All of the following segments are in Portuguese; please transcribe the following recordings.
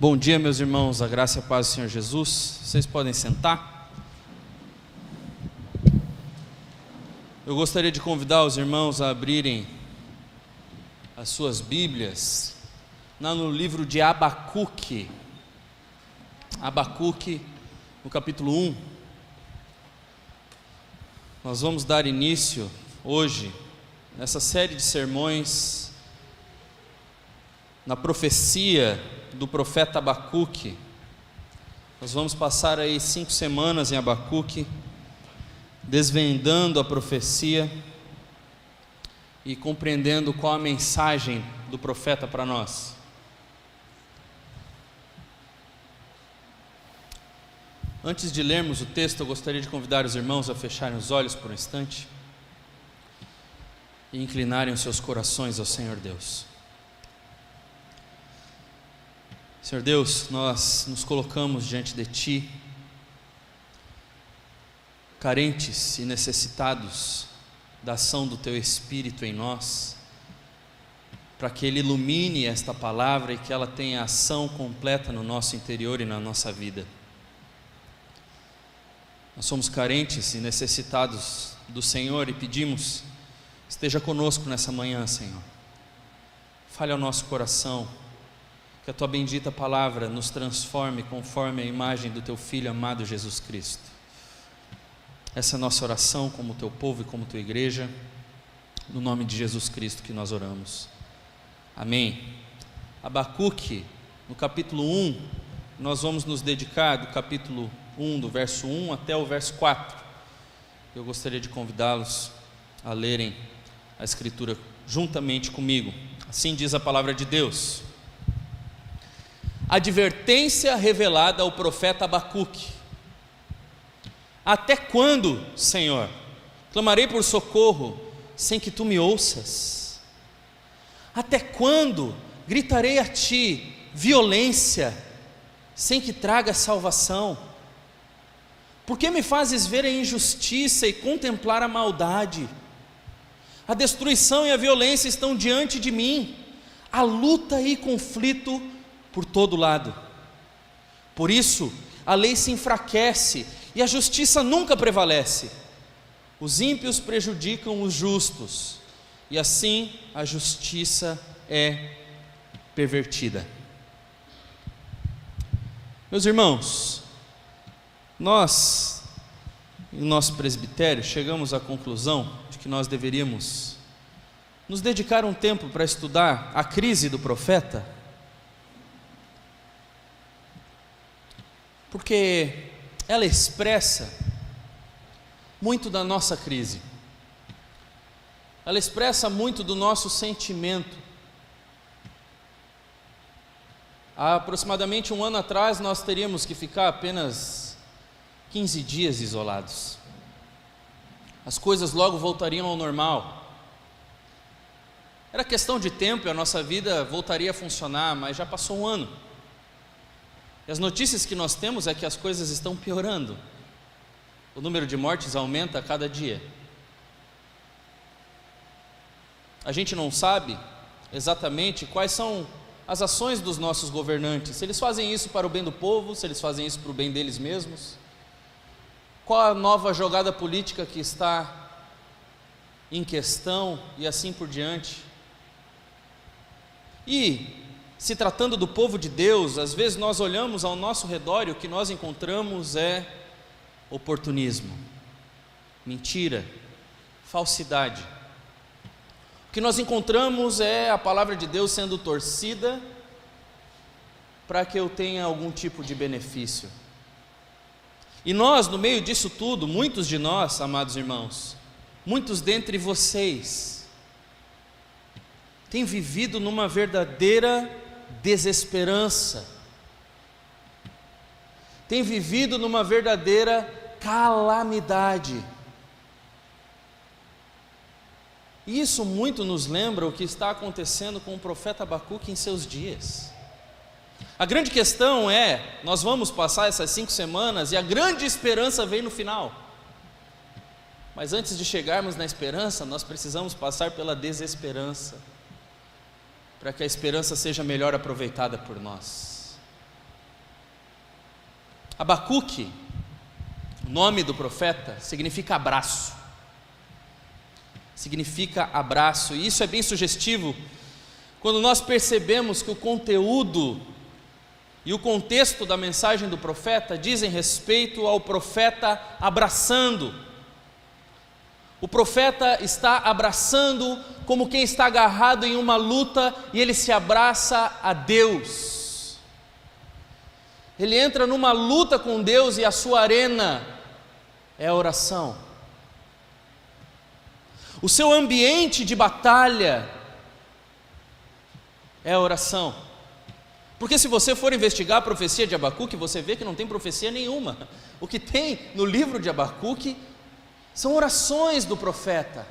Bom dia, meus irmãos, a graça e a paz do Senhor Jesus. Vocês podem sentar. Eu gostaria de convidar os irmãos a abrirem as suas Bíblias no livro de Abacuque. Abacuque, no capítulo 1. Nós vamos dar início hoje nessa série de sermões na profecia do profeta Abacuque. Nós vamos passar aí 5 semanas em Abacuque, desvendando a profecia e compreendendo qual a mensagem do profeta para nós. Antes de lermos o texto, eu gostaria de convidar os irmãos a fecharem os olhos por um instante e inclinarem os seus corações ao Senhor Deus. Senhor Deus, nós nos colocamos diante de Ti, carentes e necessitados da ação do Teu Espírito em nós, para que Ele ilumine esta palavra e que ela tenha ação completa no nosso interior e na nossa vida. Nós somos carentes e necessitados do Senhor e pedimos, esteja conosco nessa manhã, Senhor. Fale ao nosso coração, que a Tua bendita palavra nos transforme conforme a imagem do Teu Filho amado Jesus Cristo. Essa é a nossa oração como Teu povo e como Tua igreja, no nome de Jesus Cristo que nós oramos. Amém. Abacuque, no capítulo 1, nós vamos nos dedicar do capítulo 1, do verso 1 até o verso 4. Eu gostaria de convidá-los a lerem a Escritura juntamente comigo. Assim diz a palavra de Deus. Advertência revelada ao profeta Abacuque. Até quando, Senhor, clamarei por socorro sem que Tu me ouças? Até quando gritarei a Ti violência sem que traga salvação? Por que me fazes ver a injustiça e contemplar a maldade? A destruição e a violência estão diante de mim, a luta e conflito por todo lado. Por isso, a lei se enfraquece e a justiça nunca prevalece. Os ímpios prejudicam os justos, e assim a justiça é pervertida. Meus irmãos, nós, em nosso presbitério, chegamos à conclusão de que nós deveríamos nos dedicar um tempo para estudar a crise do profeta, porque ela expressa muito da nossa crise, ela expressa muito do nosso sentimento. Há aproximadamente um ano atrás, nós teríamos que ficar apenas 15 dias isolados, as coisas logo voltariam ao normal, era questão de tempo e a nossa vida voltaria a funcionar, mas já passou um ano. E as notícias que nós temos é que as coisas estão piorando. O número de mortes aumenta a cada dia. A gente não sabe exatamente quais são as ações dos nossos governantes. Se eles fazem isso para o bem do povo, se eles fazem isso para o bem deles mesmos. Qual a nova jogada política que está em questão e assim por diante. E se tratando do povo de Deus, às vezes nós olhamos ao nosso redor e o que nós encontramos é oportunismo, mentira, falsidade. O que nós encontramos é a palavra de Deus sendo torcida para que eu tenha algum tipo de benefício. E nós, no meio disso tudo, muitos de nós, amados irmãos, muitos dentre vocês, têm vivido numa verdadeira desesperança, tem vivido numa verdadeira calamidade. E isso muito nos lembra o que está acontecendo com o profeta Abacuque em seus dias. A grande questão é, nós vamos passar essas 5 semanas e a grande esperança vem no final. Mas antes de chegarmos na esperança, nós precisamos passar pela desesperança, para que a esperança seja melhor aproveitada por nós. Abacuque, o nome do profeta, significa abraço. Significa abraço, e isso é bem sugestivo quando nós percebemos que o conteúdo e o contexto da mensagem do profeta dizem respeito ao profeta abraçando. O profeta está abraçando como quem está agarrado em uma luta e ele se abraça a Deus. Ele entra numa luta com Deus e a sua arena é a oração. O seu ambiente de batalha é a oração. Porque se você for investigar a profecia de Abacuque, você vê que não tem profecia nenhuma. O que tem no livro de Abacuque são orações do profeta.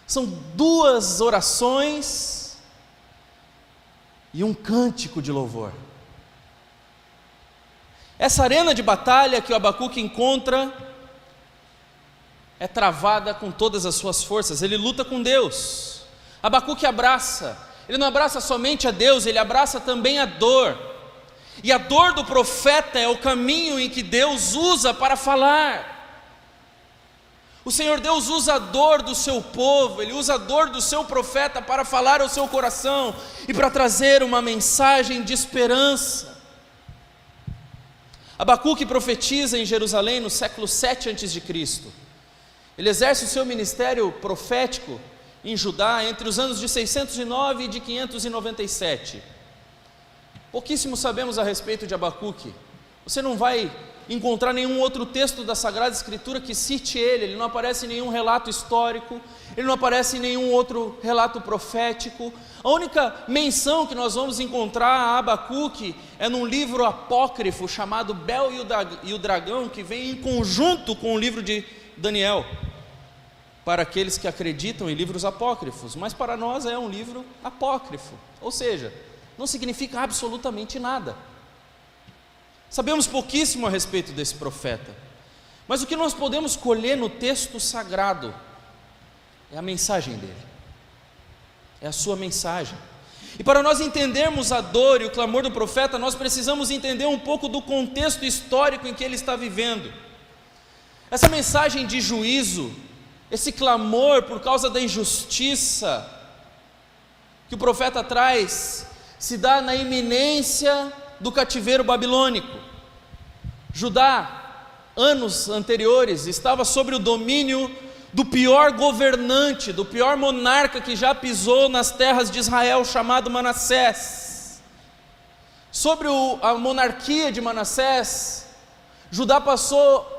São 2 orações e um cântico de louvor. Essa arena de batalha que o Abacuque encontra é travada com todas as suas forças. Ele luta com Deus. Abacuque abraça. Ele não abraça somente a Deus, ele abraça também a dor. E a dor do profeta é o caminho em que Deus usa para falar. O Senhor Deus usa a dor do seu povo, Ele usa a dor do seu profeta para falar ao seu coração e para trazer uma mensagem de esperança. Abacuque profetiza em Jerusalém no século 7 a.C. Ele exerce o seu ministério profético em Judá entre os anos de 609 e de 597. Pouquíssimo sabemos a respeito de Abacuque. Você não vai encontrar nenhum outro texto da Sagrada Escritura que cite ele não aparece em nenhum relato histórico, ele não aparece em nenhum outro relato profético. A única menção que nós vamos encontrar a Abacuque é num livro apócrifo chamado Bel e o Dragão, que vem em conjunto com o livro de Daniel, para aqueles que acreditam em livros apócrifos, mas para nós é um livro apócrifo, ou seja, não significa absolutamente nada. Sabemos pouquíssimo a respeito desse profeta, mas o que nós podemos colher no texto sagrado é a mensagem dele, é a sua mensagem. E para nós entendermos a dor e o clamor do profeta, nós precisamos entender um pouco do contexto histórico em que ele está vivendo. Essa mensagem de juízo, esse clamor por causa da injustiça que o profeta traz, se dá na iminência do cativeiro babilônico. Judá, anos anteriores, estava sob o domínio do pior governante, do pior monarca que já pisou nas terras de Israel, chamado Manassés. Sobre a monarquia de Manassés, Judá passou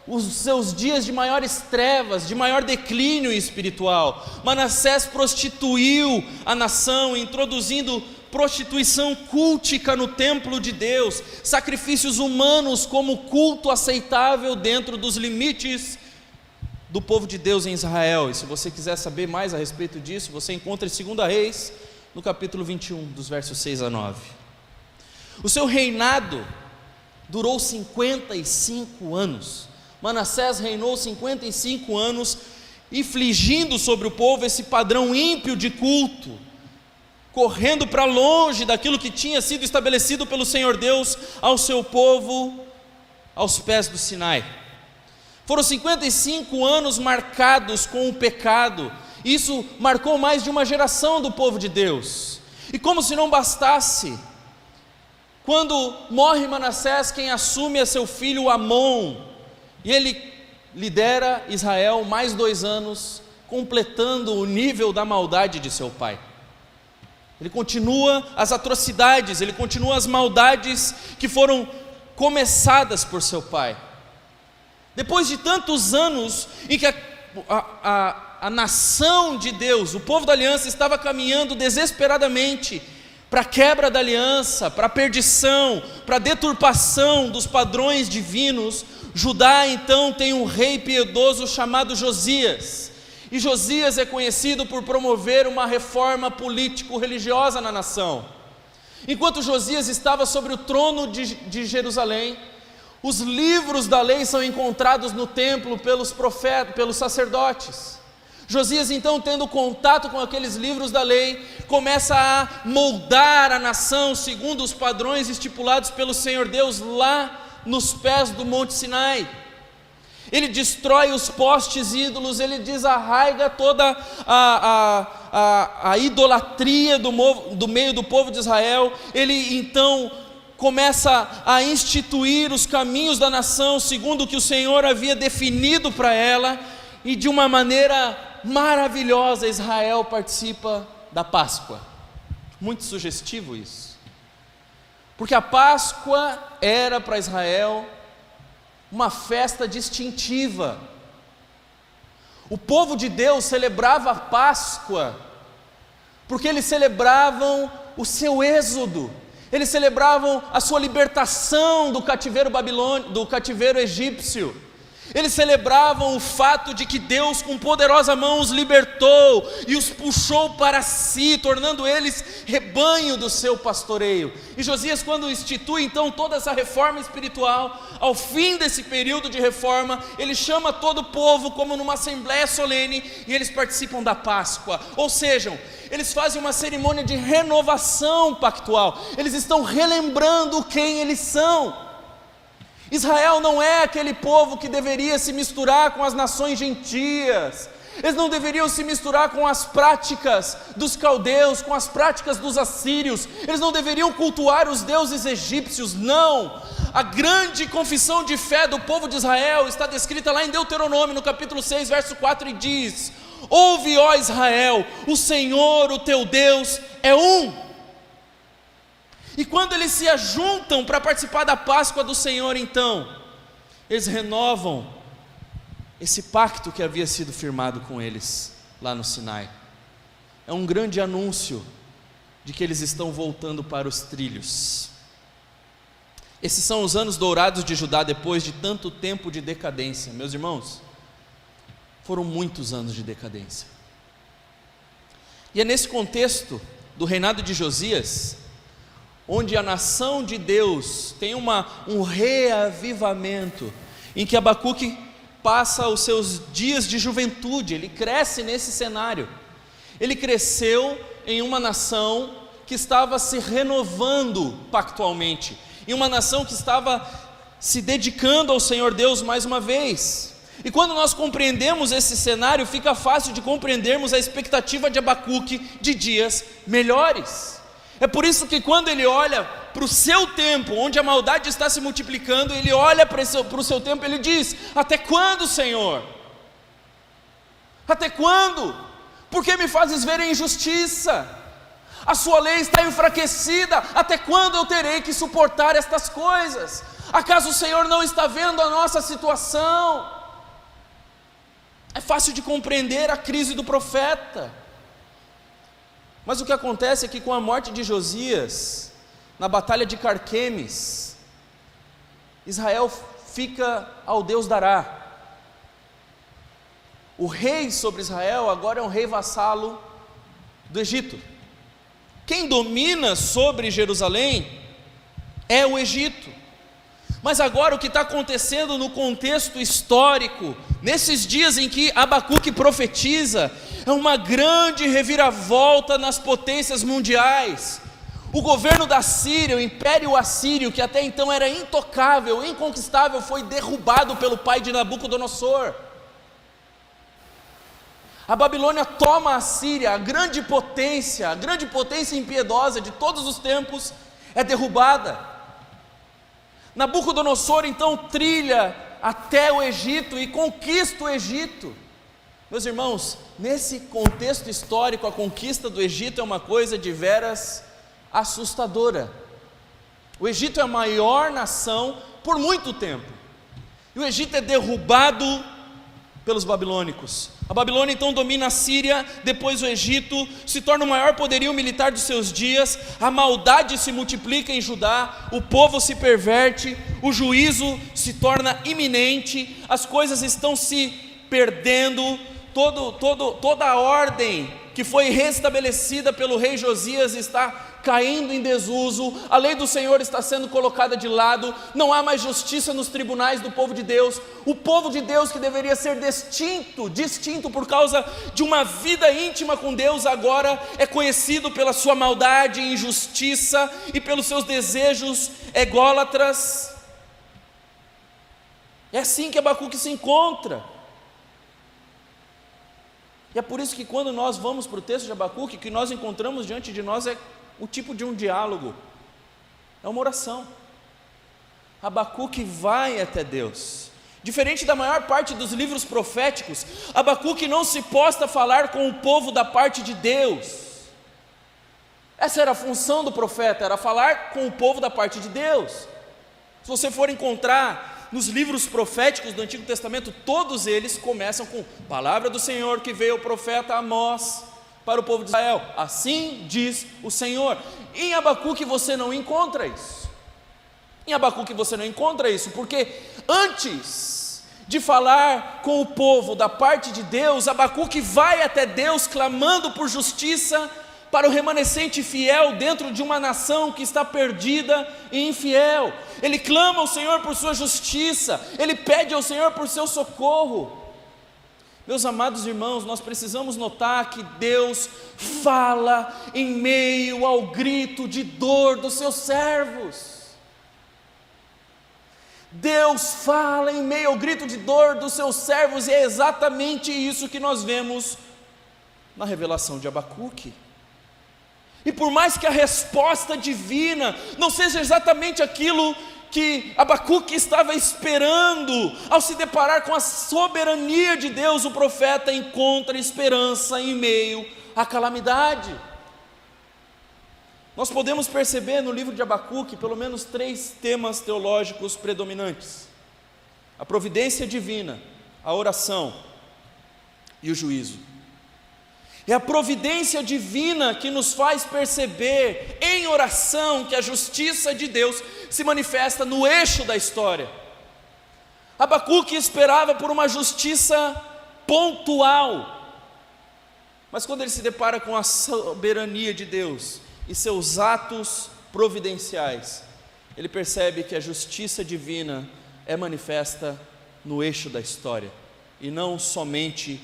os seus dias de maiores trevas, de maior declínio espiritual. Manassés prostituiu a nação, introduzindo prostituição cultica no templo de Deus, sacrifícios humanos como culto aceitável dentro dos limites do povo de Deus em Israel. E se você quiser saber mais a respeito disso, você encontra em 2 Reis, no capítulo 21, dos versos 6 a 9. O seu reinado durou 55 anos. Manassés reinou 55 anos, infligindo sobre o povo esse padrão ímpio de culto, correndo para longe daquilo que tinha sido estabelecido pelo Senhor Deus ao seu povo, aos pés do Sinai. Foram 55 anos marcados com o pecado. Isso marcou mais de uma geração do povo de Deus. E como se não bastasse, quando morre Manassés, quem assume é seu filho Amon, e ele lidera Israel mais 2 anos, completando o nível da maldade de seu pai. Ele continua as atrocidades, ele continua as maldades que foram começadas por seu pai. Depois de tantos anos em que a nação de Deus, o povo da aliança, estava caminhando desesperadamente para a quebra da aliança, para a perdição, para a deturpação dos padrões divinos, Judá então tem um rei piedoso chamado Josias. E Josias é conhecido por promover uma reforma político-religiosa na nação. Enquanto Josias estava sobre o trono de Jerusalém, os livros da lei são encontrados no templo pelos profetas, pelos sacerdotes. Josias então, tendo contato com aqueles livros da lei, começa a moldar a nação segundo os padrões estipulados pelo Senhor Deus lá nos pés do Monte Sinai. Ele destrói os postes ídolos, ele desarraiga toda a idolatria do meio do povo de Israel. Ele então começa a instituir os caminhos da nação segundo o que o Senhor havia definido para ela, e de uma maneira maravilhosa Israel participa da Páscoa. Muito sugestivo isso, porque a Páscoa era para Israel uma festa distintiva. O povo de Deus celebrava a Páscoa porque eles celebravam o seu êxodo, eles celebravam a sua libertação do cativeiro babilônico, do cativeiro egípcio. Eles celebravam o fato de que Deus com poderosa mão os libertou e os puxou para si, tornando eles rebanho do seu pastoreio. E Josias, quando institui então toda essa reforma espiritual, ao fim desse período de reforma, ele chama todo o povo como numa assembleia solene, e eles participam da Páscoa. Ou seja, eles fazem uma cerimônia de renovação pactual, eles estão relembrando quem eles são. Israel não é aquele povo que deveria se misturar com as nações gentias, eles não deveriam se misturar com as práticas dos caldeus, com as práticas dos assírios, eles não deveriam cultuar os deuses egípcios, não. A grande confissão de fé do povo de Israel está descrita lá em Deuteronômio, no capítulo 6, verso 4, e diz: ouve, ó Israel, o Senhor, o teu Deus, é um. E quando eles se ajuntam para participar da Páscoa do Senhor, então, eles renovam esse pacto que havia sido firmado com eles lá no Sinai. É um grande anúncio de que eles estão voltando para os trilhos. Esses são os anos dourados de Judá depois de tanto tempo de decadência. Meus irmãos, foram muitos anos de decadência. E é nesse contexto do reinado de Josias, onde a nação de Deus tem um reavivamento, em que Abacuque passa os seus dias de juventude. Ele cresce nesse cenário. Ele cresceu em uma nação que estava se renovando pactualmente, em uma nação que estava se dedicando ao Senhor Deus mais uma vez. E quando nós compreendemos esse cenário, fica fácil de compreendermos a expectativa de Abacuque de dias melhores. É por isso que quando ele olha para o seu tempo, onde a maldade está se multiplicando, ele olha para o seu tempo, ele diz: até quando, Senhor? Até quando? Por que me fazes ver a injustiça? A sua lei está enfraquecida, até quando eu terei que suportar estas coisas? Acaso o Senhor não está vendo a nossa situação? É fácil de compreender a crise do profeta. Mas o que acontece é que com a morte de Josias, na batalha de Carquemes, Israel fica ao Deus dará. O rei sobre Israel agora é um rei vassalo do Egito. Quem domina sobre Jerusalém é o Egito. Mas agora o que está acontecendo no contexto histórico, nesses dias em que Abacuque profetiza, é uma grande reviravolta nas potências mundiais. O governo da Síria, o Império Assírio, que até então era intocável, inconquistável, foi derrubado pelo pai de Nabucodonosor. A Babilônia toma a Síria, a grande potência impiedosa de todos os tempos, é derrubada. Nabucodonosor então trilha até o Egito e conquista o Egito. Meus irmãos, nesse contexto histórico, a conquista do Egito é uma coisa de veras assustadora. O Egito é a maior nação por muito tempo, e o Egito é derrubado pelos babilônicos. A Babilônia então domina a Síria, depois o Egito, se torna o maior poderio militar dos seus dias, a maldade se multiplica em Judá, o povo se perverte, o juízo se torna iminente, as coisas estão se perdendo, toda a ordem que foi restabelecida pelo rei Josias está caindo em desuso, a lei do Senhor está sendo colocada de lado, não há mais justiça nos tribunais do povo de Deus. O povo de Deus, que deveria ser distinto por causa de uma vida íntima com Deus, agora é conhecido pela sua maldade e injustiça e pelos seus desejos ególatras. É assim que Abacuque se encontra. E é por isso que quando nós vamos para o texto de Abacuque, o que nós encontramos diante de nós é o tipo de um diálogo, é uma oração. Abacuque vai até Deus. Diferente da maior parte dos livros proféticos, Abacuque não se posta a falar com o povo da parte de Deus. Essa era a função do profeta, era falar com o povo da parte de Deus. Se você for encontrar nos livros proféticos do Antigo Testamento, todos eles começam com palavra do Senhor que veio o profeta Amós para o povo de Israel, assim diz o Senhor. Em Abacuque você não encontra isso. Em Abacuque você não encontra isso, porque antes de falar com o povo da parte de Deus, Abacuque vai até Deus clamando por justiça para o remanescente fiel dentro de uma nação que está perdida e infiel. Ele clama ao Senhor por sua justiça, ele pede ao Senhor por seu socorro. Meus amados irmãos, nós precisamos notar que Deus fala em meio ao grito de dor dos seus servos. Deus fala em meio ao grito de dor dos seus servos, e é exatamente isso que nós vemos na revelação de Abacuque. E por mais que a resposta divina não seja exatamente aquilo que Abacuque estava esperando, ao se deparar com a soberania de Deus, o profeta encontra esperança em meio à calamidade. Nós podemos perceber no livro de Abacuque pelo menos 3 temas teológicos predominantes: a providência divina, a oração e o juízo. É a providência divina que nos faz perceber em oração que a justiça de Deus se manifesta no eixo da história. Abacuque esperava por uma justiça pontual, mas quando ele se depara com a soberania de Deus e seus atos providenciais, ele percebe que a justiça divina é manifesta no eixo da história e não somente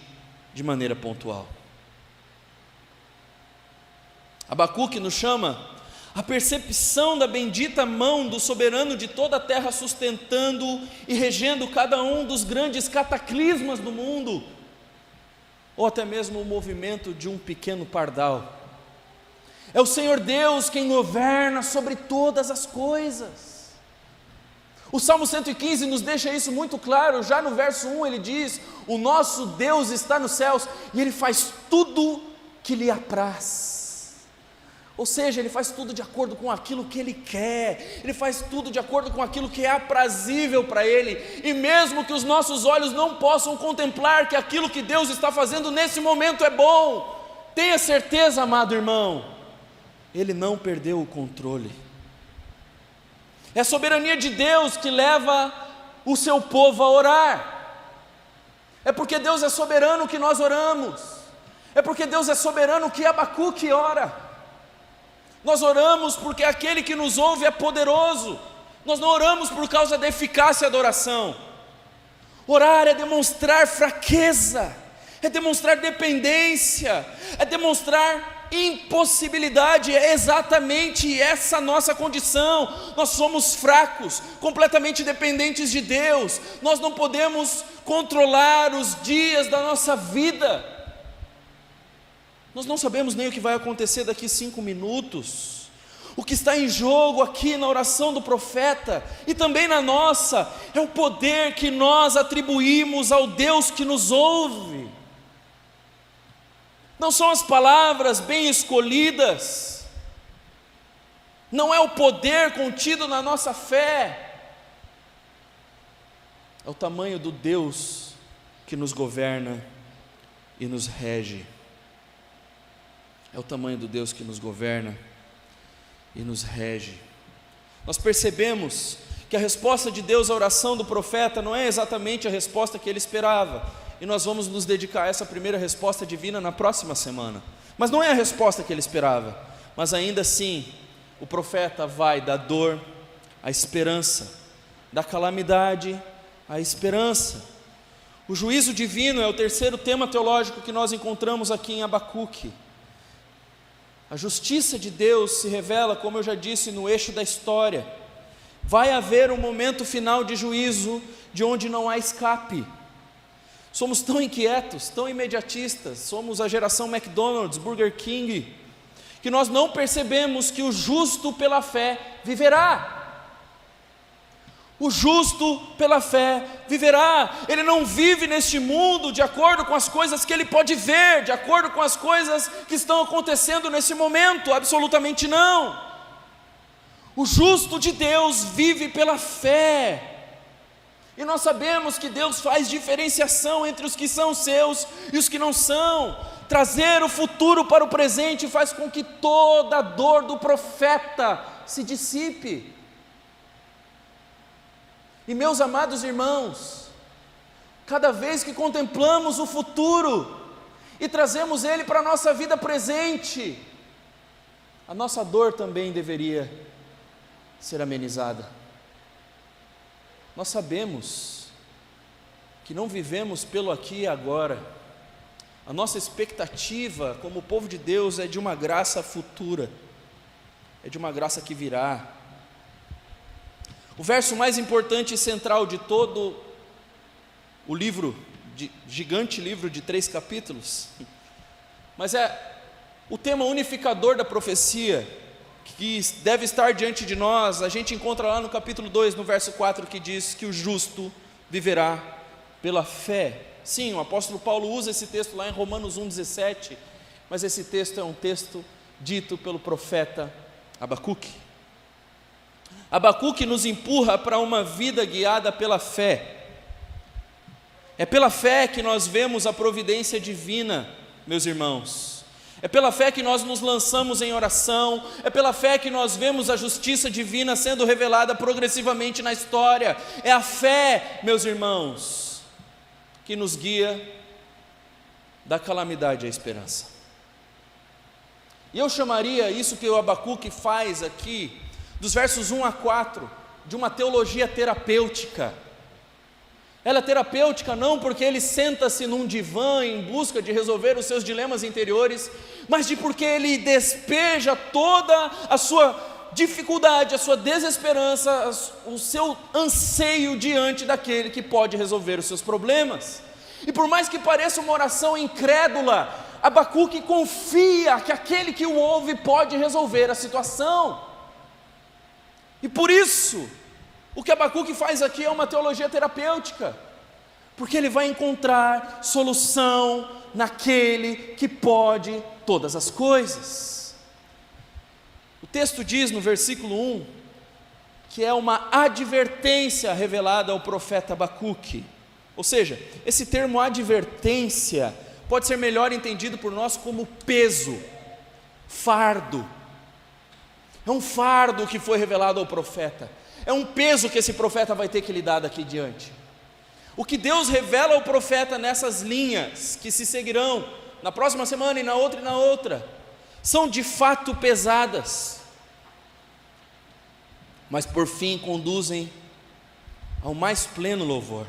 de maneira pontual. Abacuque nos chama a percepção da bendita mão do soberano de toda a terra, sustentando e regendo cada um dos grandes cataclismas do mundo, ou até mesmo o movimento de um pequeno pardal. É o Senhor Deus quem governa sobre todas as coisas. O Salmo 115 nos deixa isso muito claro. Já no verso 1 ele diz: o nosso Deus está nos céus e Ele faz tudo que lhe apraz. Ou seja, Ele faz tudo de acordo com aquilo que Ele quer, Ele faz tudo de acordo com aquilo que é aprazível para Ele. E mesmo que os nossos olhos não possam contemplar que aquilo que Deus está fazendo nesse momento é bom, tenha certeza, amado irmão, Ele não perdeu o controle. É a soberania de Deus que leva o seu povo a orar. É porque Deus é soberano que nós oramos. É porque Deus é soberano que Abacuque ora. Nós oramos porque aquele que nos ouve é poderoso. Nós não oramos por causa da eficácia da oração. Orar é demonstrar fraqueza, é demonstrar dependência, é demonstrar impossibilidade. É exatamente essa nossa condição. Nós somos fracos, completamente dependentes de Deus. Nós não podemos controlar os dias da nossa vida. Nós não sabemos nem o que vai acontecer daqui 5 minutos. O que está em jogo aqui na oração do profeta e também na nossa é o poder que nós atribuímos ao Deus que nos ouve. Não são as palavras bem escolhidas, não é o poder contido na nossa fé, é o tamanho do Deus que nos governa e nos rege. É o tamanho do Deus que nos governa e nos rege. Nós percebemos que a resposta de Deus à oração do profeta não é exatamente a resposta que ele esperava, e nós vamos nos dedicar a essa primeira resposta divina na próxima semana. Mas não é a resposta que ele esperava, mas ainda assim, o profeta vai da dor à esperança, da calamidade à esperança. O juízo divino é o terceiro tema teológico que nós encontramos aqui em Abacuque. A justiça de Deus se revela, como eu já disse, no eixo da história. Vai haver um momento final de juízo, de onde não há escape. Somos tão inquietos, tão imediatistas, somos a geração McDonald's, Burger King, que nós não percebemos que o justo pela fé viverá. O justo pela fé viverá. Ele não vive neste mundo de acordo com as coisas que ele pode ver, de acordo com as coisas que estão acontecendo nesse momento, absolutamente não. O justo de Deus vive pela fé. E nós sabemos que Deus faz diferenciação entre os que são seus e os que não são. Trazer o futuro para o presente faz com que toda a dor do profeta se dissipe. E meus amados irmãos, cada vez que contemplamos o futuro e trazemos ele para a nossa vida presente, a nossa dor também deveria ser amenizada. Nós sabemos que não vivemos pelo aqui e agora. A nossa expectativa como povo de Deus é de uma graça futura, é de uma graça que virá. O verso mais importante e central de todo o livro, gigante livro de 3 capítulos, mas é o tema unificador da profecia, que deve estar diante de nós. A gente encontra lá no capítulo 2, no verso 4, que diz que o justo viverá pela fé. Sim, o apóstolo Paulo usa esse texto lá em Romanos 1,17, mas esse texto é um texto dito pelo profeta Abacuque. Abacuque nos empurra para uma vida guiada pela fé. É pela fé que nós vemos a providência divina, meus irmãos. É pela fé que nós nos lançamos em oração, é pela fé que nós vemos a justiça divina sendo revelada progressivamente na história. É a fé, meus irmãos, que nos guia da calamidade à esperança. E eu chamaria isso que o Abacuque faz aqui, dos versos 1 a 4, de uma teologia terapêutica. Ela é terapêutica não porque ele senta-se num divã em busca de resolver os seus dilemas interiores, mas porque ele despeja toda a sua dificuldade, a sua desesperança, o seu anseio diante daquele que pode resolver os seus problemas. E por mais que pareça uma oração incrédula, Abacuque confia que aquele que o ouve pode resolver a situação. E por isso, o que Abacuque faz aqui é uma teologia terapêutica, porque ele vai encontrar solução naquele que pode todas as coisas. O texto diz no versículo 1, que é uma advertência revelada ao profeta Abacuque. Ou seja, esse termo advertência pode ser melhor entendido por nós como peso, fardo. É um fardo que foi revelado ao profeta. É um peso que esse profeta vai ter que lidar daqui diante. O que Deus revela ao profeta nessas linhas, que se seguirão na próxima semana e na outra, são de fato pesadas, mas por fim conduzem ao mais pleno louvor.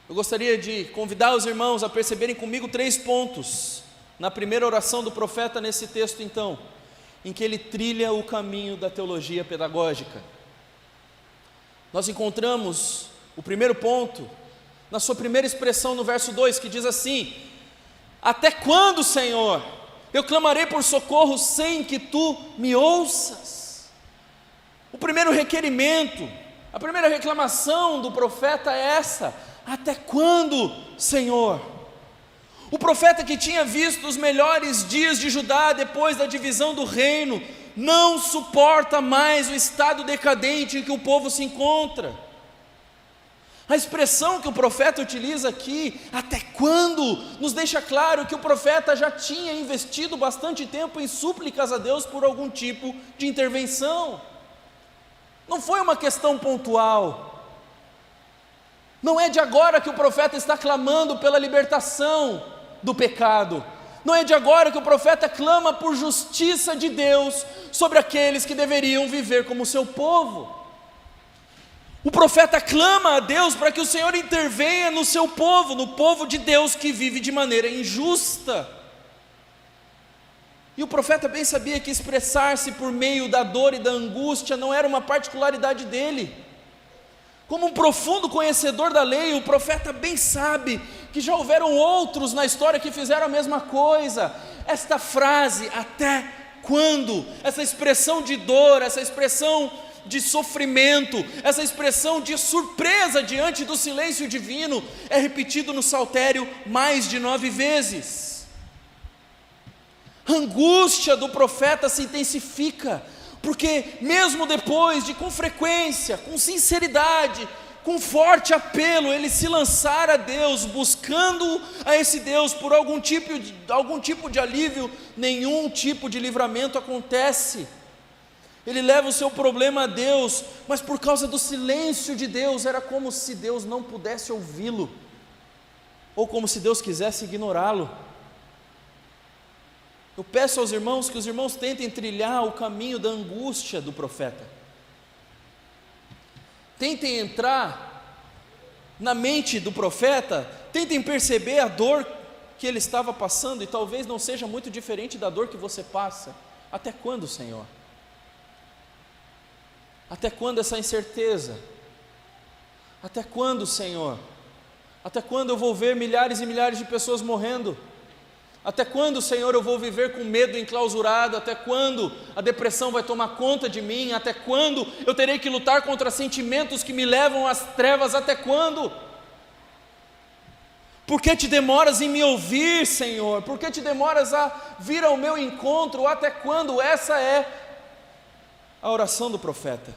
Eu gostaria de convidar os irmãos a perceberem comigo 3 pontos, na primeira oração do profeta nesse texto então, em que ele trilha o caminho da teologia pedagógica. Nós encontramos o primeiro ponto, na sua primeira expressão no verso 2, que diz assim: até quando, Senhor, eu clamarei por socorro sem que Tu me ouças? O primeiro requerimento, a primeira reclamação do profeta é essa: até quando, Senhor? O profeta que tinha visto os melhores dias de Judá depois da divisão do reino, não suporta mais o estado decadente em que o povo se encontra. A expressão que o profeta utiliza aqui, até quando, nos deixa claro que o profeta já tinha investido bastante tempo em súplicas a Deus por algum tipo de intervenção. Não foi uma questão pontual. Não é de agora que o profeta está clamando pela libertação do pecado. Não é de agora que o profeta clama por justiça de Deus sobre aqueles que deveriam viver como seu povo. O profeta clama a Deus para que o Senhor intervenha no seu povo, no povo de Deus que vive de maneira injusta. E o profeta bem sabia que expressar-se por meio da dor e da angústia não era uma particularidade dele. Como um profundo conhecedor da lei, o profeta bem sabe que já houveram outros na história que fizeram a mesma coisa. Esta frase, até quando? Essa expressão de dor, essa expressão de sofrimento, essa expressão de surpresa diante do silêncio divino, é repetido no Saltério mais de 9 vezes. A angústia do profeta se intensifica, porque mesmo depois de com frequência, com sinceridade, com forte apelo, ele se lançar a Deus, buscando a esse Deus por algum tipo de alívio, nenhum tipo de livramento acontece. Ele leva o seu problema a Deus, mas por causa do silêncio de Deus, era como se Deus não pudesse ouvi-lo, ou como se Deus quisesse ignorá-lo. Eu peço aos irmãos que os irmãos tentem trilhar o caminho da angústia do profeta. Tentem entrar na mente do profeta, tentem perceber a dor que ele estava passando, e talvez não seja muito diferente da dor que você passa. Até quando, Senhor? Até quando essa incerteza? Até quando, Senhor? Até quando eu vou ver milhares e milhares de pessoas morrendo? Até quando, Senhor, eu vou viver com medo enclausurado? Até quando a depressão vai tomar conta de mim? Até quando eu terei que lutar contra sentimentos que me levam às trevas? Até quando? Por que te demoras em me ouvir, Senhor? Por que te demoras a vir ao meu encontro? Até quando? Essa é a oração do profeta.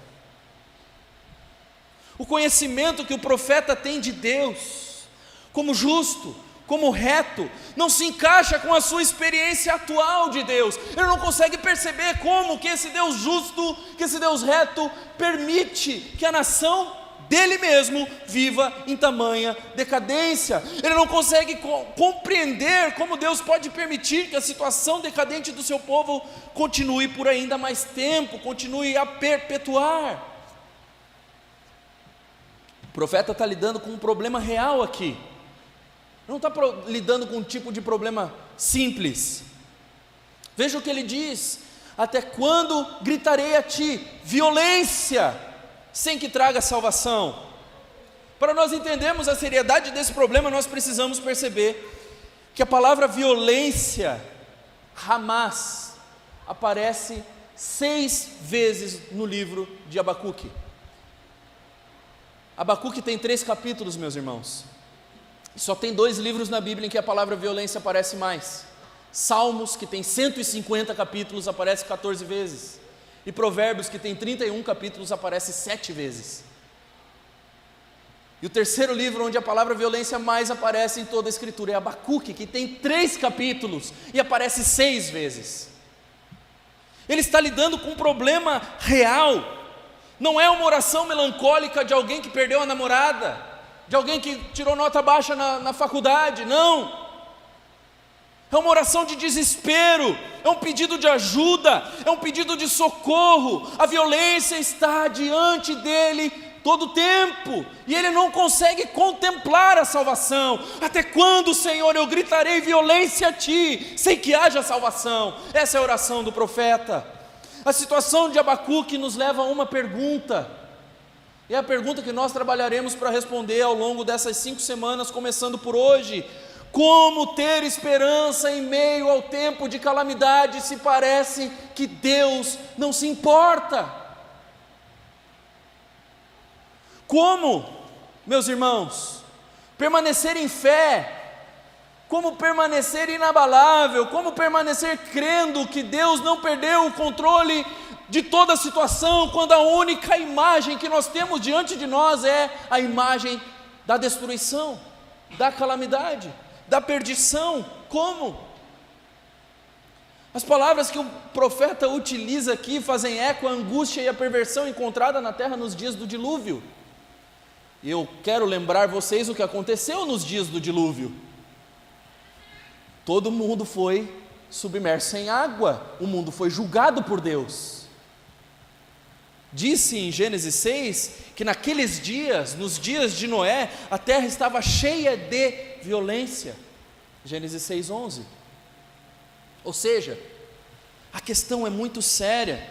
O conhecimento que o profeta tem de Deus, como justo, como reto, não se encaixa com a sua experiência atual de Deus. Ele não consegue perceber como que esse Deus justo, que esse Deus reto, permite que a nação dele mesmo viva em tamanha decadência. Ele não consegue compreender como Deus pode permitir que a situação decadente do seu povo continue por ainda mais tempo, continue a perpetuar. O profeta está lidando com um problema real aqui. Não está lidando com um tipo de problema simples. Veja o que ele diz: até quando gritarei a ti violência, sem que traga salvação? Para nós entendermos a seriedade desse problema, nós precisamos perceber que a palavra violência, Hamas, aparece 6 vezes no livro de Abacuque. Abacuque tem 3 capítulos, meus irmãos. Só tem 2 livros na Bíblia em que a palavra violência aparece mais. Salmos, que tem 150 capítulos, aparece 14 vezes. E Provérbios, que tem 31 capítulos, aparece 7 vezes. E o terceiro livro onde a palavra violência mais aparece em toda a Escritura é Abacuque, que tem 3 capítulos e aparece 6 vezes. Ele está lidando com um problema real. Não é uma oração melancólica de alguém que perdeu a namorada, de alguém que tirou nota baixa na faculdade, não. É uma oração de desespero, é um pedido de ajuda, é um pedido de socorro. A violência está diante dele todo o tempo, e ele não consegue contemplar a salvação. Até quando, Senhor, eu gritarei violência a ti, sem que haja salvação? Essa é a oração do profeta. A situação de Abacuque nos leva a uma pergunta, e é a pergunta que nós trabalharemos para responder ao longo dessas 5 semanas, começando por hoje. Como ter esperança em meio ao tempo de calamidade, se parece que Deus não se importa? Como, meus irmãos, permanecer em fé? Como permanecer inabalável? Como permanecer crendo que Deus não perdeu o controle de toda a situação, quando a única imagem que nós temos diante de nós é a imagem da destruição, da calamidade, da perdição? Como? As palavras que o profeta utiliza aqui fazem eco à angústia e à perversão encontrada na terra nos dias do dilúvio. Eu quero lembrar vocês o que aconteceu nos dias do dilúvio. todo mundo foi submerso em água, o mundo foi julgado por Deus. Disse em Gênesis 6 que naqueles dias, nos dias de Noé, a terra estava cheia de violência. Gênesis 6:11. Ou seja, a questão é muito séria.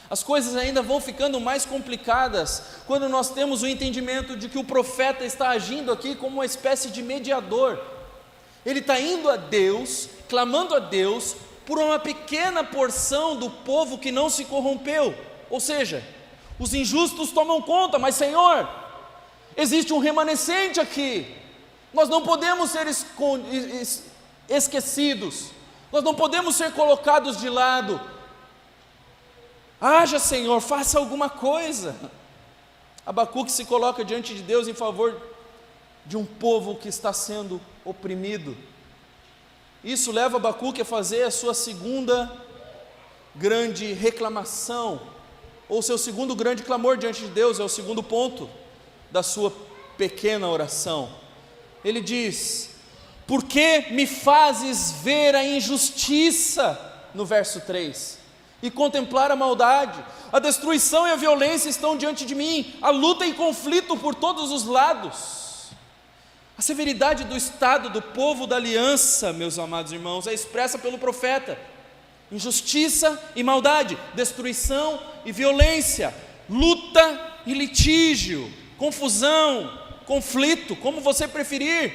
As coisas ainda vão ficando mais complicadas quando nós temos o entendimento de que o profeta está agindo aqui como uma espécie de mediador. Ele está indo a Deus, clamando a Deus por uma pequena porção do povo que não se corrompeu. Ou seja, os injustos tomam conta, mas Senhor, existe um remanescente aqui. Nós não podemos ser esquecidos, nós não podemos ser colocados de lado. Haja, Senhor, faça alguma coisa. Abacuque se coloca diante de Deus em favor de um povo que está sendo oprimido. Isso leva Abacuque a fazer a sua segunda grande reclamação, ou seu segundo grande clamor diante de Deus, é o segundo ponto da sua pequena oração. Ele diz: por que me fazes ver a injustiça, no verso 3, e contemplar a maldade? A destruição e a violência estão diante de mim, a luta e conflito por todos os lados. A severidade do estado do povo da aliança, meus amados irmãos, é expressa pelo profeta: injustiça e maldade, destruição e violência, luta e litígio, confusão, conflito, como você preferir.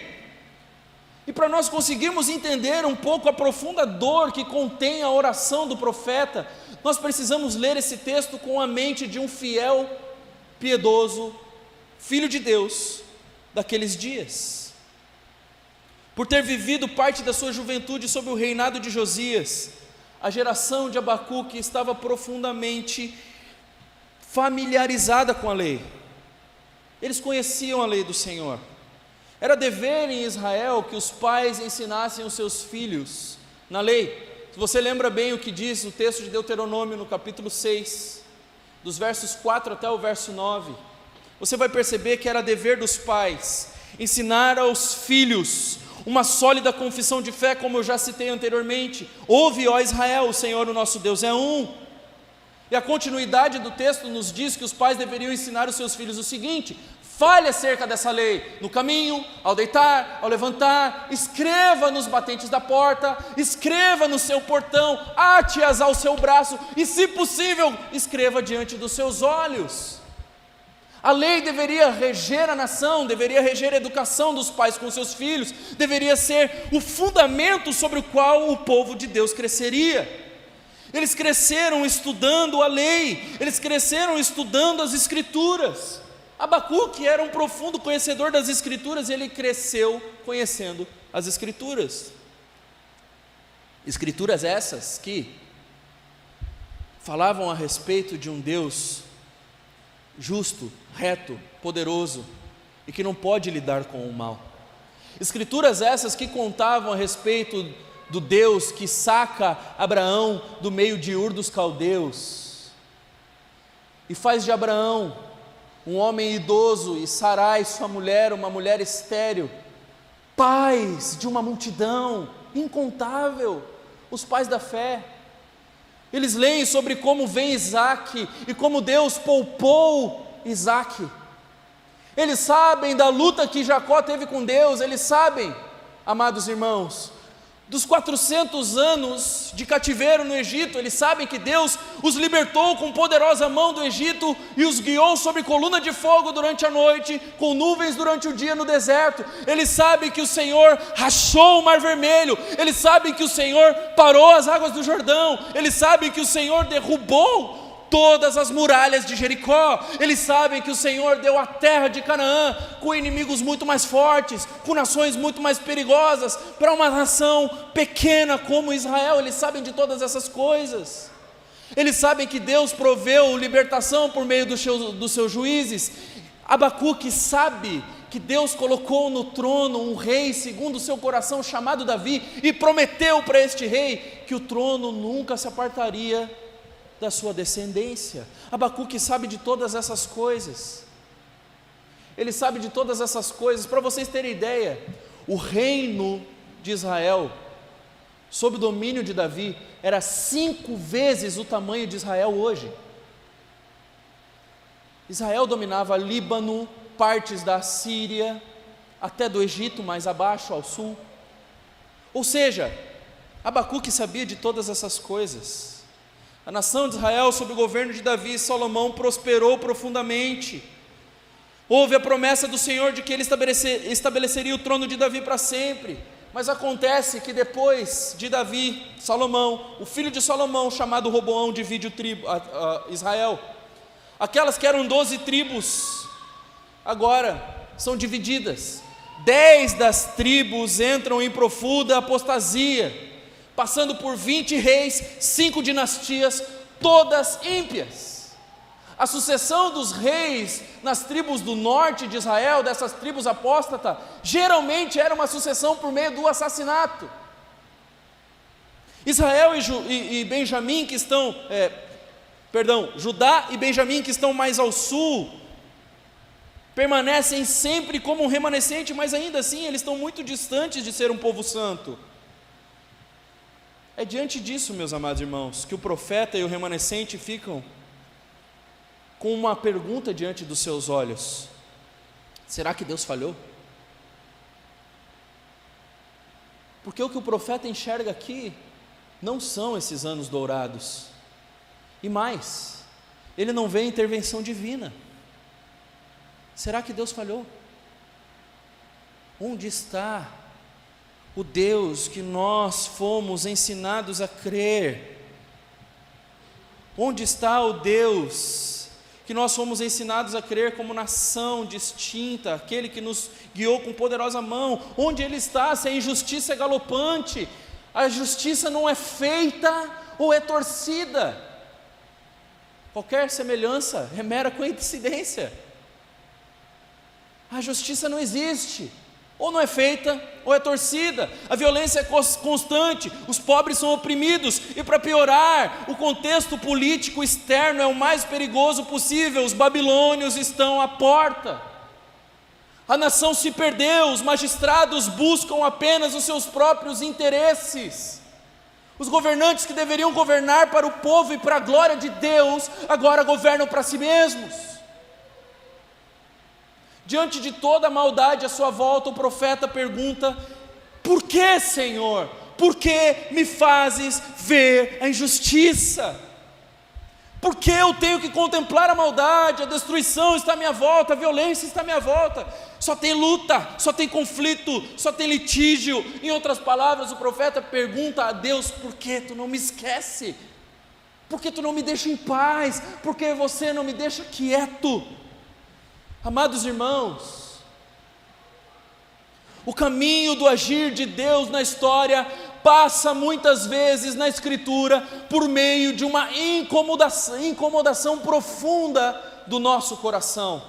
E para nós conseguirmos entender um pouco a profunda dor que contém a oração do profeta, nós precisamos ler esse texto com a mente de um fiel, piedoso, filho de Deus daqueles dias. Por ter vivido parte da sua juventude sob o reinado de Josias, a geração de Abacuque estava profundamente familiarizada com a lei. Eles conheciam a lei do Senhor. Era dever em Israel que os pais ensinassem os seus filhos na lei. Se você lembra bem o que diz o texto de Deuteronômio no capítulo 6, dos versos 4 até o verso 9, você vai perceber que era dever dos pais ensinar aos filhos uma sólida confissão de fé, como eu já citei anteriormente. Ouve, ó Israel, o Senhor, o nosso Deus, é um. E a continuidade do texto nos diz que os pais deveriam ensinar os seus filhos o seguinte: fale acerca dessa lei, no caminho, ao deitar, ao levantar, escreva nos batentes da porta, escreva no seu portão, ate-as ao seu braço, e se possível, escreva diante dos seus olhos. A lei deveria reger a nação, deveria reger a educação dos pais com seus filhos, deveria ser o fundamento sobre o qual o povo de Deus cresceria. Eles cresceram estudando a lei, eles cresceram estudando as Escrituras. Abacuque era um profundo conhecedor das Escrituras e ele cresceu conhecendo as Escrituras. Escrituras essas que falavam a respeito de um Deus justo, reto, poderoso e que não pode lidar com o mal. Escrituras essas que contavam a respeito do Deus que saca Abraão do meio de Ur dos Caldeus e faz de Abraão um homem idoso e Sarai, sua mulher, uma mulher estéril, pais de uma multidão incontável, os pais da fé. Eles leem sobre como vem Isaac e como Deus poupou Isaac. Eles sabem da luta que Jacó teve com Deus. Eles sabem, amados irmãos, dos 400 anos de cativeiro no Egito. Eles sabem que Deus os libertou com poderosa mão do Egito e os guiou sobre coluna de fogo durante a noite, com nuvens durante o dia no deserto. Eles sabem que o Senhor rachou o Mar Vermelho. Eles sabem que o Senhor parou as águas do Jordão. Eles sabem que o Senhor derrubou todas as muralhas de Jericó. Eles sabem que o Senhor deu a terra de Canaã com inimigos muito mais fortes, com nações muito mais perigosas, para uma nação pequena como Israel. Eles sabem de todas essas coisas. Eles sabem que Deus proveu libertação por meio dos seus juízes. Abacuque sabe que Deus colocou no trono um rei segundo o seu coração, chamado Davi, e prometeu para este rei que o trono nunca se apartaria da sua descendência. Abacuque sabe de todas essas coisas. Ele sabe de todas essas coisas. Para vocês terem ideia, o reino de Israel sob o domínio de Davi, era 5 vezes o tamanho de Israel hoje. Israel dominava Líbano, partes da Síria, até do Egito, mais abaixo, ao sul. Ou seja, Abacuque sabia de todas essas coisas. A nação de Israel, sob o governo de Davi e Salomão, prosperou profundamente. Houve a promessa do Senhor de que Ele estabeleceria o trono de Davi para sempre. Mas acontece que depois de Davi, Salomão, o filho de Salomão, chamado Roboão, divide Israel. Aquelas que eram 12 tribos, agora são divididas. 10 das tribos entram em profunda apostasia, passando por 20 reis, 5 dinastias, todas ímpias. A sucessão dos reis nas tribos do norte de Israel, dessas tribos apóstatas, geralmente era uma sucessão por meio do assassinato. Israel e Benjamim, que estão, Judá e Benjamim, que estão mais ao sul, permanecem sempre como um remanescente, mas ainda assim eles estão muito distantes de ser um povo santo. É diante disso, meus amados irmãos, que o profeta e o remanescente ficam com uma pergunta diante dos seus olhos: será que Deus falhou? Porque o que o profeta enxerga aqui não são esses anos dourados, e mais, ele não vê a intervenção divina. Será que Deus falhou? Onde está o Deus que nós fomos ensinados a crer? Onde está o Deus que nós fomos ensinados a crer como nação distinta, aquele que nos guiou com poderosa mão? Onde Ele está se a injustiça é galopante? A justiça não é feita ou é torcida? Qualquer semelhança é mera coincidência. A justiça não existe, ou não é feita, ou é torcida. A violência é constante, os pobres são oprimidos, e para piorar, o contexto político externo é o mais perigoso possível. Os babilônios estão à porta, a nação se perdeu, os magistrados buscam apenas os seus próprios interesses. Os governantes que deveriam governar para o povo e para a glória de Deus, agora governam para si mesmos. Diante de toda a maldade à sua volta, o profeta pergunta: por que, Senhor? Por que me fazes ver a injustiça? Por que eu tenho que contemplar a maldade? A destruição está à minha volta, a violência está à minha volta. Só tem luta, só tem conflito, só tem litígio. Em outras palavras, o profeta pergunta a Deus: por que tu não me esquece? Por que tu não me deixa em paz? Por que você não me deixa quieto? Amados irmãos, o caminho do agir de Deus na história passa muitas vezes na Escritura por meio de uma incomodação profunda do nosso coração.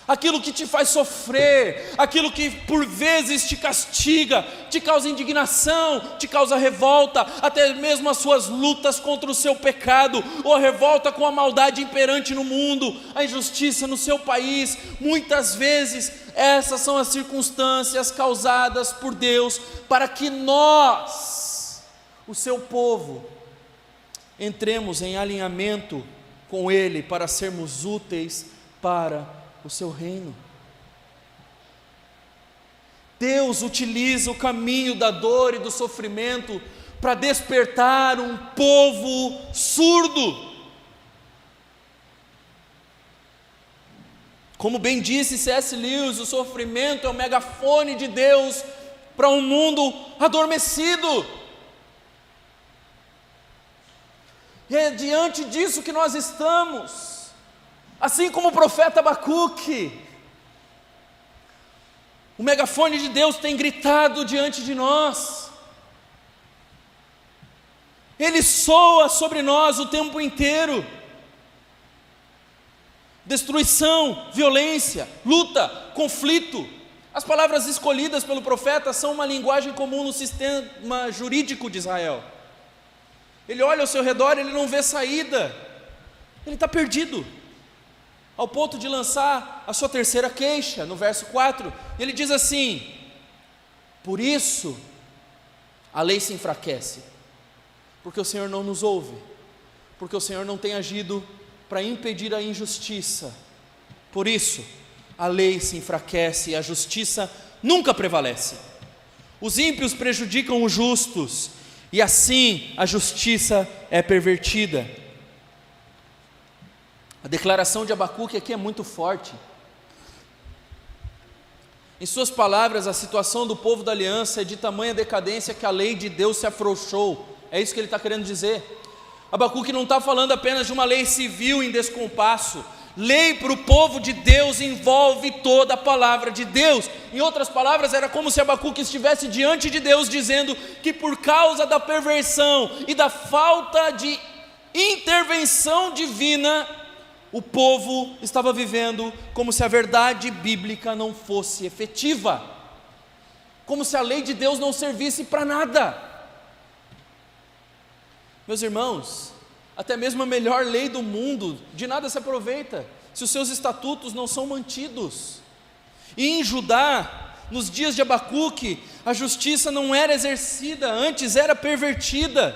Aquilo que te faz sofrer, aquilo que por vezes te castiga, te causa indignação, te causa revolta, até mesmo as suas lutas contra o seu pecado, ou a revolta com a maldade imperante no mundo, a injustiça no seu país. Muitas vezes essas são as circunstâncias causadas por Deus para que nós, o seu povo, entremos em alinhamento com Ele para sermos úteis para o seu reino. Deus utiliza o caminho da dor e do sofrimento para despertar um povo surdo. Como bem disse C.S. Lewis, o sofrimento é o megafone de Deus para um mundo adormecido. E é diante disso que nós estamos. Assim como o profeta Abacuque, o megafone de Deus tem gritado diante de nós. Ele soa sobre nós o tempo inteiro. Destruição, violência, luta, conflito. As palavras escolhidas pelo profeta são uma linguagem comum no sistema jurídico de Israel. Ele olha ao seu redor, ele não vê saída, ele está perdido, ao ponto de lançar a sua terceira queixa, no verso 4, ele diz assim: por isso A lei se enfraquece, porque o Senhor não nos ouve, porque o Senhor não tem agido para impedir a injustiça. Por isso, a lei se enfraquece e a justiça nunca prevalece. Os ímpios prejudicam os justos, e assim a justiça é pervertida. A declaração de Abacuque aqui é muito forte. Em suas palavras, a situação do povo da aliança é de tamanha decadência que a lei de Deus se afrouxou. É isso que ele está querendo dizer. Abacuque não está falando apenas de uma lei civil em descompasso. Lei para o povo de Deus envolve toda a palavra de Deus. Em outras palavras, era como se Abacuque estivesse diante de Deus dizendo que por causa da perversão e da falta de intervenção divina, o povo estava vivendo como se a verdade bíblica não fosse efetiva, como se a lei de Deus não servisse para nada. Meus irmãos, até mesmo a melhor lei do mundo de nada se aproveita se os seus estatutos não são mantidos. E em Judá, nos dias de Abacuque, a justiça não era exercida, antes era pervertida.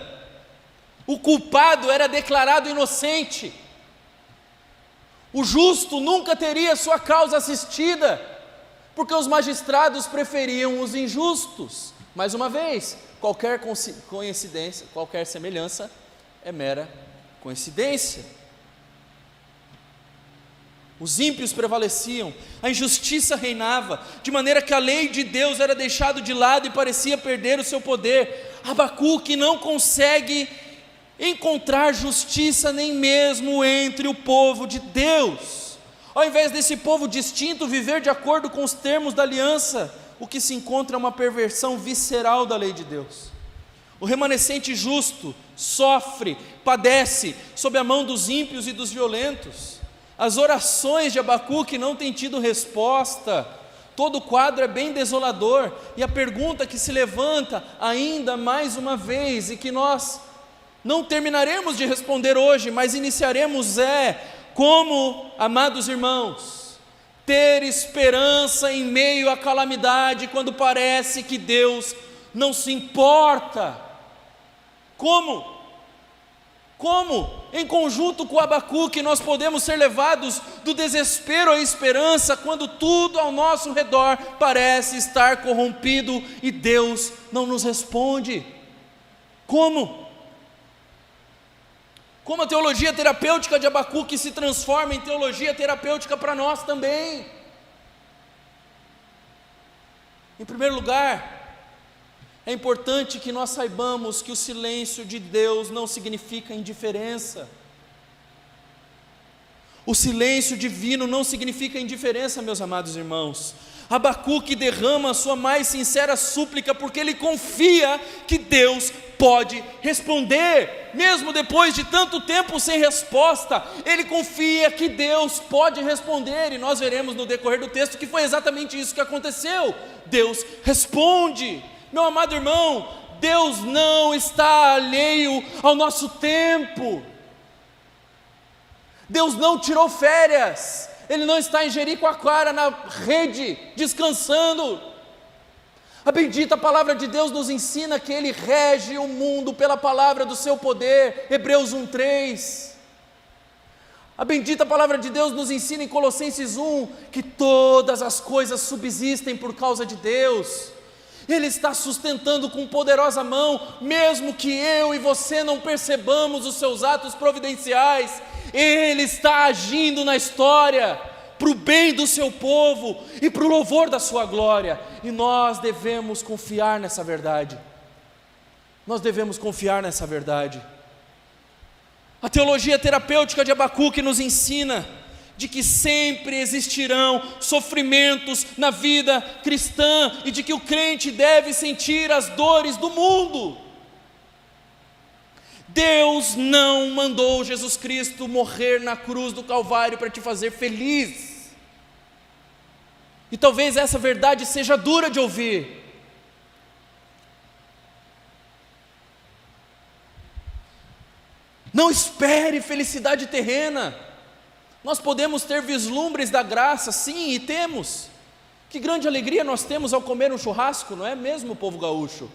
O culpado era declarado inocente. O justo nunca teria sua causa assistida, porque os magistrados preferiam os injustos. Mais uma vez, qualquer coincidência, qualquer semelhança é mera coincidência. Os ímpios prevaleciam, a injustiça reinava, de maneira que a lei de Deus era deixada de lado e parecia perder o seu poder. Abacuque não consegue encontrar justiça nem mesmo entre o povo de Deus. Ao invés desse povo distinto viver de acordo com os termos da aliança, o que se encontra é uma perversão visceral da lei de Deus. O remanescente justo sofre, padece sob a mão dos ímpios e dos violentos. As orações de Abacuque não têm tido resposta. Todo o quadro é bem desolador, e a pergunta que se levanta ainda mais uma vez, e que nós não terminaremos de responder hoje, mas iniciaremos como, amados irmãos, ter esperança em meio à calamidade, quando parece que Deus não se importa. Como, em conjunto com Abacuque, nós podemos ser levados do desespero à esperança, quando tudo ao nosso redor parece estar corrompido e Deus não nos responde? Como a teologia terapêutica de Abacuque se transforma em teologia terapêutica para nós também. Em primeiro lugar, é importante que nós saibamos que o silêncio de Deus não significa indiferença. O silêncio divino não significa indiferença, meus amados irmãos. Abacuque derrama a sua mais sincera súplica, porque ele confia que Deus pode responder, mesmo depois de tanto tempo sem resposta. Ele confia que Deus pode responder, e nós veremos no decorrer do texto que foi exatamente isso que aconteceu. Deus responde. Meu amado irmão, Deus não está alheio ao nosso tempo. Deus não tirou férias. Ele não está em Jericoacoara na rede, descansando. A bendita palavra de Deus nos ensina que Ele rege o mundo pela palavra do seu poder, Hebreus 1:3. A bendita palavra de Deus nos ensina em Colossenses 1, que todas as coisas subsistem por causa de Deus. Ele está sustentando com poderosa mão, mesmo que eu e você não percebamos os seus atos providenciais. Ele está agindo na história, para o bem do seu povo e para o louvor da sua glória, e nós devemos confiar nessa verdade. Nós devemos confiar nessa verdade. A teologia terapêutica de Abacuque nos ensina de que sempre existirão sofrimentos na vida cristã, e de que o crente deve sentir as dores do mundo. Deus não mandou Jesus Cristo morrer na cruz do Calvário para te fazer feliz. E talvez essa verdade seja dura de ouvir. Não espere felicidade terrena. Nós podemos ter vislumbres da graça, sim, e temos. Que grande alegria nós temos ao comer um churrasco, não é mesmo, povo gaúcho?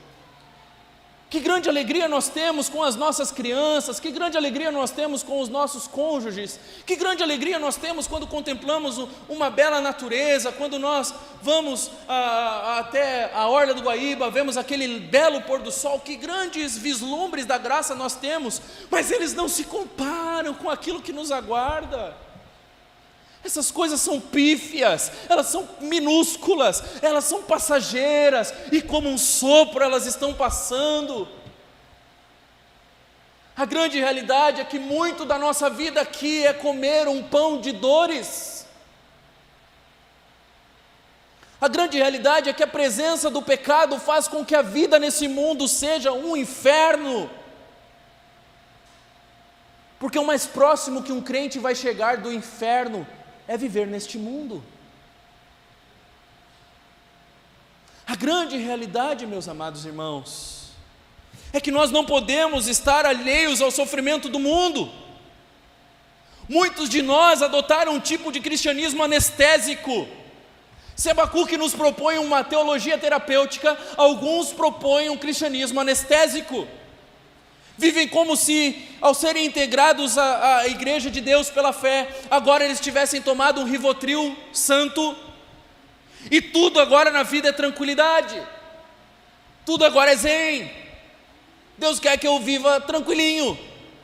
Que grande alegria nós temos com as nossas crianças, que grande alegria nós temos com os nossos cônjuges, que grande alegria nós temos quando contemplamos uma bela natureza, quando nós vamos até a orla do Guaíba, vemos aquele belo pôr do sol, que grandes vislumbres da graça nós temos, mas eles não se comparam com aquilo que nos aguarda. Essas coisas são pífias, elas são minúsculas, elas são passageiras, e como um sopro elas estão passando. A grande realidade é que muito da nossa vida aqui é comer um pão de dores. A grande realidade é que a presença do pecado faz com que a vida nesse mundo seja um inferno. Porque o mais próximo que um crente vai chegar do inferno é viver neste mundo. A grande realidade, meus amados irmãos, é que nós não podemos estar alheios ao sofrimento do mundo. Muitos de nós adotaram um tipo de cristianismo anestésico. Se Abacuque nos propõe uma teologia terapêutica, alguns propõem um cristianismo anestésico. Vivem como se, ao serem integrados à igreja de Deus pela fé, agora eles tivessem tomado um Rivotril santo, e tudo agora na vida é tranquilidade, tudo agora é zen. Deus quer que eu viva tranquilinho,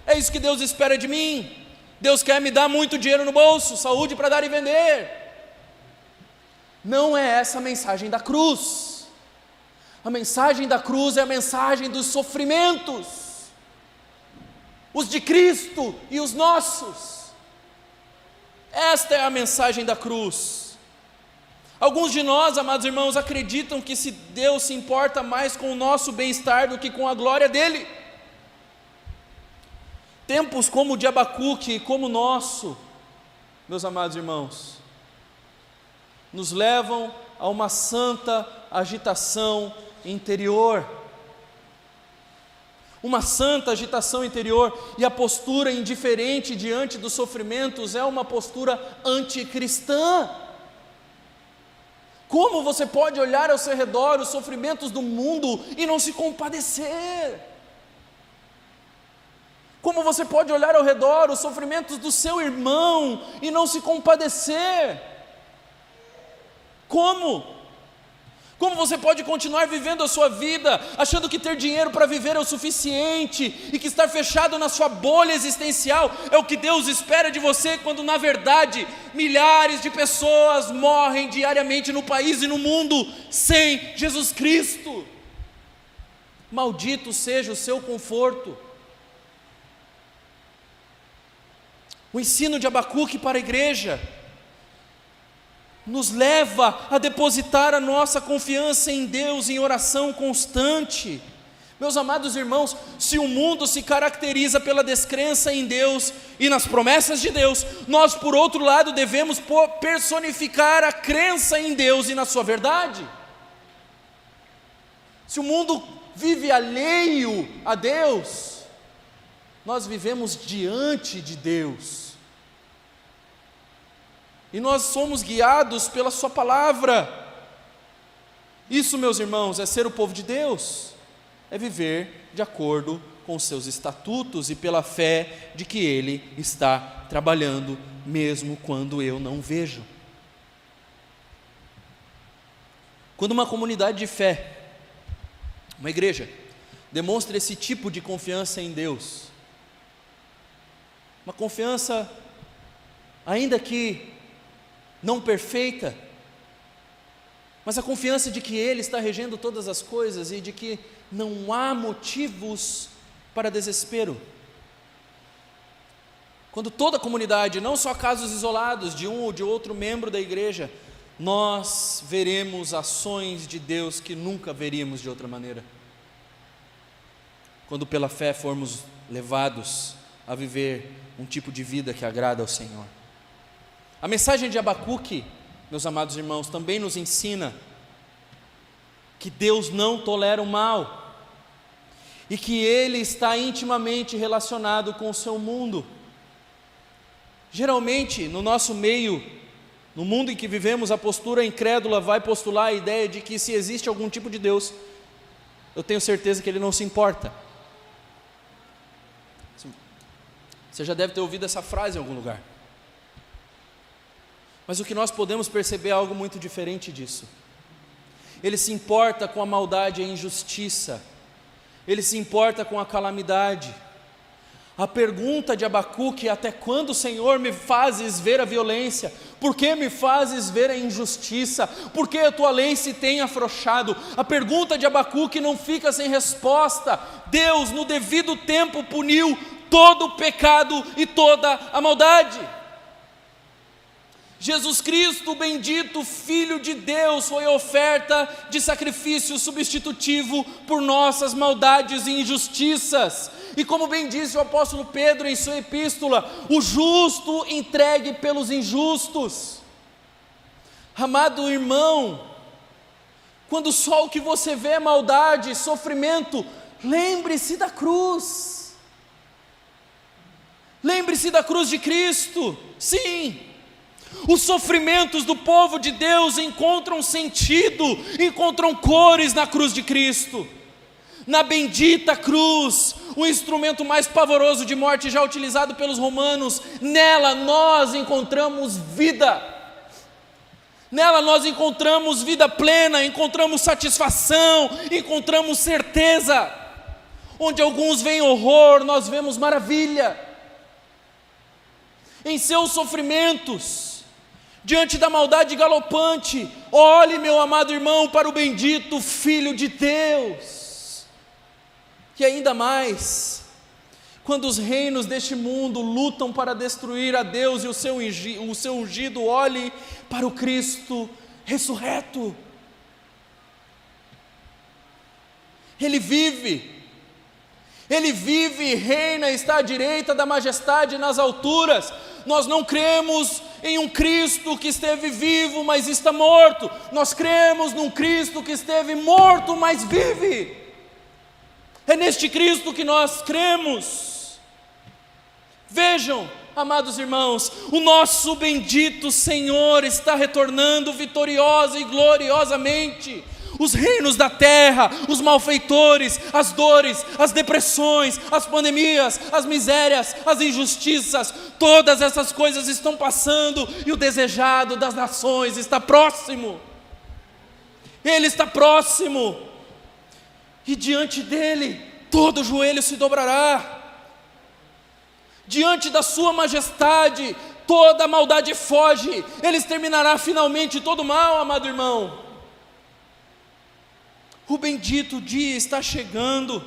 é isso que Deus espera de mim. Deus quer me dar muito dinheiro no bolso, saúde para dar e vender. Não é essa a mensagem da cruz. A mensagem da cruz é a mensagem dos sofrimentos, os de Cristo e os nossos. Esta é a mensagem da cruz. Alguns de nós, amados irmãos, acreditam que se Deus se importa mais com o nosso bem-estar do que com a glória dele. Tempos como o de Abacuque e como o nosso, meus amados irmãos, nos levam a uma santa agitação interior. Uma santa agitação interior, e a postura indiferente diante dos sofrimentos é uma postura anticristã. Como você pode olhar ao seu redor os sofrimentos do mundo e não se compadecer? Como você pode olhar ao redor os sofrimentos do seu irmão e não se compadecer? Como? Como você pode continuar vivendo a sua vida, achando que ter dinheiro para viver é o suficiente, e que estar fechado na sua bolha existencial é o que Deus espera de você, quando na verdade milhares de pessoas morrem diariamente no país e no mundo sem Jesus Cristo? Maldito seja o seu conforto. O ensino de Abacuque para a igreja nos leva a depositar a nossa confiança em Deus em oração constante. Meus amados irmãos, se o mundo se caracteriza pela descrença em Deus e nas promessas de Deus, nós, por outro lado, devemos personificar a crença em Deus e na sua verdade. Se o mundo vive alheio a Deus, nós vivemos diante de Deus. E nós somos guiados pela sua palavra. Isso, meus irmãos, é ser o povo de Deus, é viver de acordo com os seus estatutos e pela fé de que Ele está trabalhando, mesmo quando eu não vejo. Quando uma comunidade de fé, uma igreja, demonstra esse tipo de confiança em Deus, uma confiança, ainda que não perfeita, mas a confiança de que Ele está regendo todas as coisas e de que não há motivos para desespero. Quando toda a comunidade, não só casos isolados de um ou de outro membro da igreja, nós veremos ações de Deus que nunca veríamos de outra maneira. Quando pela fé formos levados a viver um tipo de vida que agrada ao Senhor. A mensagem de Abacuque, meus amados irmãos, também nos ensina que Deus não tolera o mal e que Ele está intimamente relacionado com o seu mundo. Geralmente, no nosso meio, no mundo em que vivemos, a postura incrédula vai postular a ideia de que se existe algum tipo de Deus, eu tenho certeza que Ele não se importa. Você já deve ter ouvido essa frase em algum lugar. Mas o que nós podemos perceber é algo muito diferente disso. Ele se importa com a maldade e a injustiça. Ele se importa com a calamidade. A pergunta de Abacuque é: até quando, Senhor, me fazes ver a violência? Por que me fazes ver a injustiça? Por que a tua lei se tem afrouxado? A pergunta de Abacuque não fica sem resposta. Deus, no devido tempo, puniu todo o pecado e toda a maldade. Jesus Cristo, o bendito Filho de Deus, foi oferta de sacrifício substitutivo por nossas maldades e injustiças. E como bem disse o apóstolo Pedro em sua epístola, o justo entregue pelos injustos. Amado irmão, quando só o que você vê é maldade, sofrimento, lembre-se da cruz. Lembre-se da cruz de Cristo. Sim, os sofrimentos do povo de Deus encontram sentido, encontram cores na cruz de Cristo. Na bendita cruz, o instrumento mais pavoroso de morte já utilizado pelos romanos, nela nós encontramos vida. Nela nós encontramos vida plena, encontramos satisfação, encontramos certeza. Onde alguns veem horror, nós vemos maravilha. Em seus sofrimentos, diante da maldade galopante, olhe, meu amado irmão, para o bendito Filho de Deus. E ainda mais, quando os reinos deste mundo lutam para destruir a Deus e o seu ungido, olhe para o Cristo ressurreto. Ele vive e reina, está à direita da majestade nas alturas. Nós não cremos em um Cristo que esteve vivo, mas está morto. Nós cremos num Cristo que esteve morto, mas vive. É neste Cristo que nós cremos. Vejam, amados irmãos, o nosso bendito Senhor está retornando vitoriosa e gloriosamente. Os reinos da terra, os malfeitores, as dores, as depressões, as pandemias, as misérias, as injustiças, todas essas coisas estão passando e o desejado das nações está próximo. Ele está próximo e diante dele todo joelho se dobrará. Diante da sua majestade toda maldade foge. Ele exterminará finalmente todo mal, amado irmão. O bendito dia está chegando.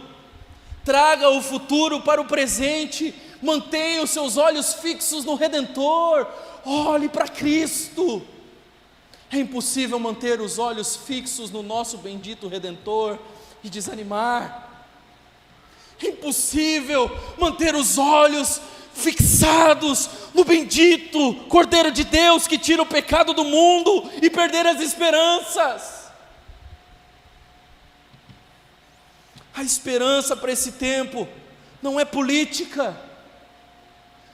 Traga o futuro para o presente. Mantenha os seus olhos fixos no Redentor. Olhe para Cristo. É impossível manter os olhos fixos no nosso bendito Redentor e desanimar. É impossível manter os olhos fixados no bendito Cordeiro de Deus que tira o pecado do mundo e perder as esperanças. A esperança para esse tempo não é política,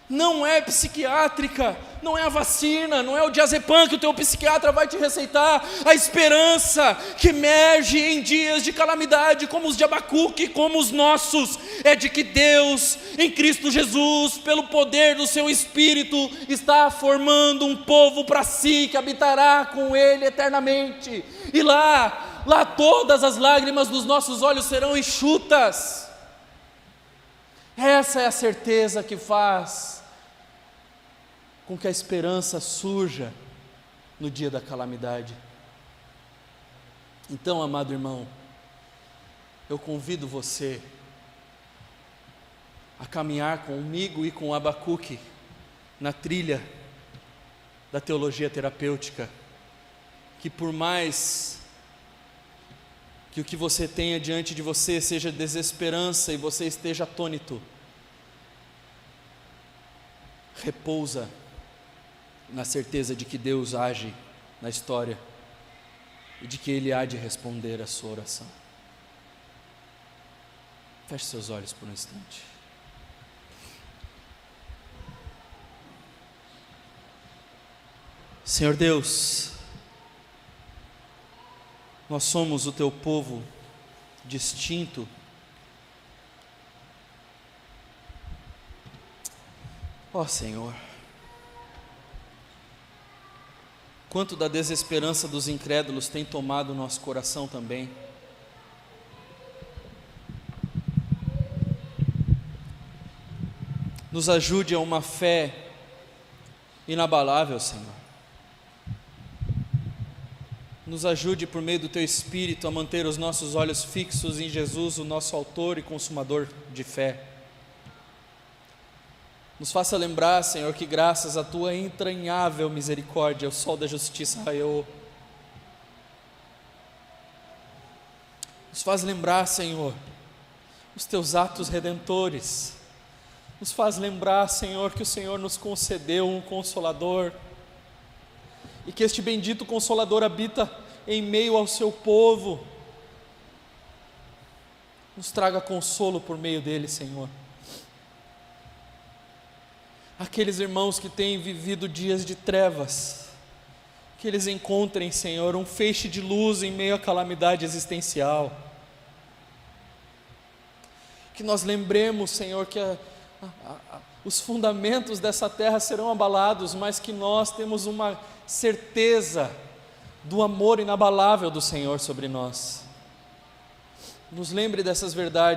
não é psiquiátrica, não é a vacina, não é o diazepam que o teu psiquiatra vai te receitar. A esperança que emerge em dias de calamidade como os de Abacuque, como os nossos, é de que Deus, em Cristo Jesus, pelo poder do seu Espírito, está formando um povo para si, que habitará com Ele eternamente. E lá todas as lágrimas dos nossos olhos serão enxutas. Essa é a certeza que faz com que a esperança surja no dia da calamidade. Então, amado irmão, eu convido você a caminhar comigo e com Abacuque na trilha da teologia terapêutica, que por mais que o que você tenha diante de você seja desesperança e você esteja atônito, repousa na certeza de que Deus age na história e de que Ele há de responder a sua oração. Feche seus olhos por um instante. Senhor Deus, nós somos o Teu povo distinto. Ó Senhor, quanto da desesperança dos incrédulos tem tomado o nosso coração também. Nos ajude a uma fé inabalável, Senhor. Nos ajude por meio do Teu Espírito a manter os nossos olhos fixos em Jesus, o nosso autor e consumador de fé. Nos faça lembrar, Senhor, que graças à Tua entranhável misericórdia, o sol da justiça raiou. Nos faz lembrar, Senhor, os Teus atos redentores. Nos faz lembrar, Senhor, que o Senhor nos concedeu um Consolador, e que este bendito Consolador habita em meio ao Seu povo. Nos traga consolo por meio dele, Senhor. Aqueles irmãos que têm vivido dias de trevas, que eles encontrem, Senhor, um feixe de luz em meio à calamidade existencial. Que nós lembremos, Senhor, que os fundamentos dessa terra serão abalados, mas que nós temos uma certeza do amor inabalável do Senhor sobre nós. Nos lembre dessas verdades.